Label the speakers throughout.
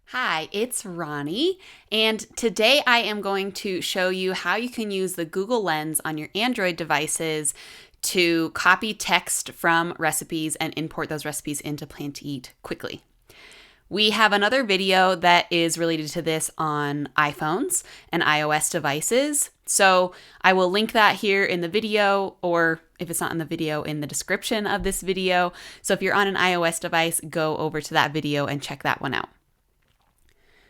Speaker 1: Hi, it's Ronnie, and today I am going to show you how you can use the Google Lens on your Android devices to copy text from recipes and import those recipes into Plan to Eat quickly. We have another video that is related to this on iPhones and iOS devices, so I will link that here in the video, or if it's not in the video, in the description of this video. So if you're on an iOS device, go over to that video and check that one out.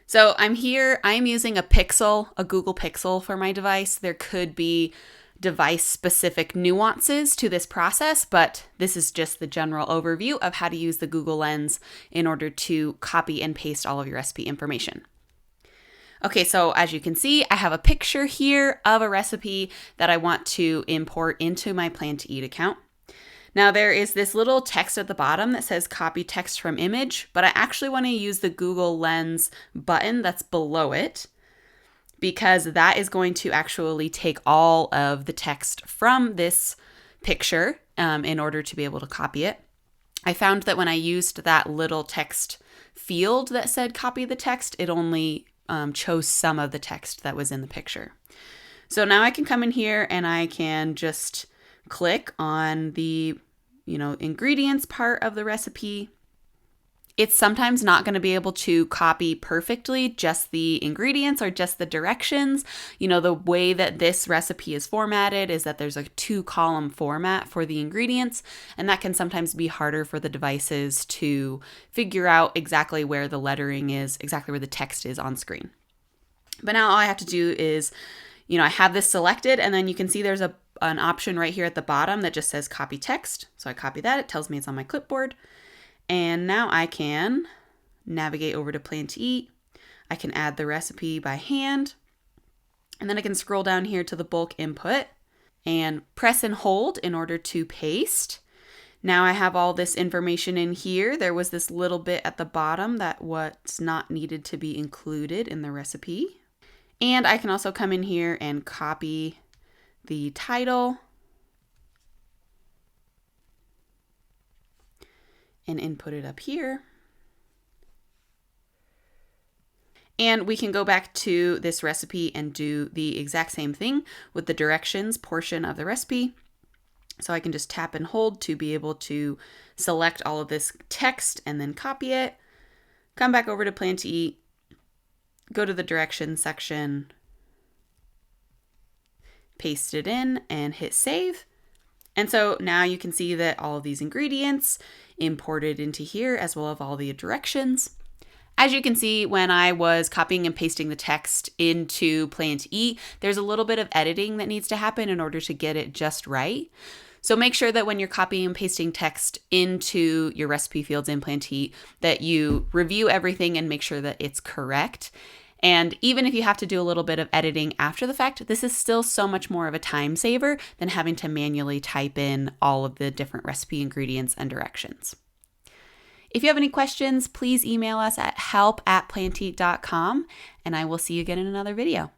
Speaker 1: So I'm using a Google Pixel for my device. There could be device-specific nuances to this process, but this is just the general overview of how to use the Google Lens in order to copy and paste all of your recipe information. Okay, so as you can see, I have a picture here of a recipe that I want to import into my Plan to Eat account. Now there is this little text at the bottom that says copy text from image, but I actually want to use the Google Lens button that's below it because that is going to actually take all of the text from this picture in order to be able to copy it. I found that when I used that little text field that said copy the text, it only chose some of the text that was in the picture. So now I can come in here and I can just click on the ingredients part of the recipe. It's sometimes not going to be able to copy perfectly just the ingredients or just the directions. The way that this recipe is formatted is that there's a 2-column format for the ingredients, and that can sometimes be harder for the devices to figure out exactly where the lettering is, exactly where the text is on screen. But now all I have to do is, I have this selected, and then you can see there's an option right here at the bottom that just says copy text. So I copy that. It tells me it's on my clipboard. And now I can navigate over to Plan to Eat. I can add the recipe by hand. And then I can scroll down here to the bulk input and press and hold in order to paste. Now I have all this information in here. There was this little bit at the bottom that was not needed to be included in the recipe. And I can also come in here and copy the title and input it up here. And we can go back to this recipe and do the exact same thing with the directions portion of the recipe. So I can just tap and hold to be able to select all of this text and then copy it. Come back over to Plan to Eat, go to the directions section, paste it in and hit save. And so now you can see that all of these ingredients imported into here as well as all the directions. As you can see, when I was copying and pasting the text into Plan to Eat, there's a little bit of editing that needs to happen in order to get it just right. So make sure that when you're copying and pasting text into your recipe fields in Plan to Eat, that you review everything and make sure that it's correct. And even if you have to do a little bit of editing after the fact, this is still so much more of a time saver than having to manually type in all of the different recipe ingredients and directions. If you have any questions, please email us at help@plantoeat.com, and I will see you again in another video.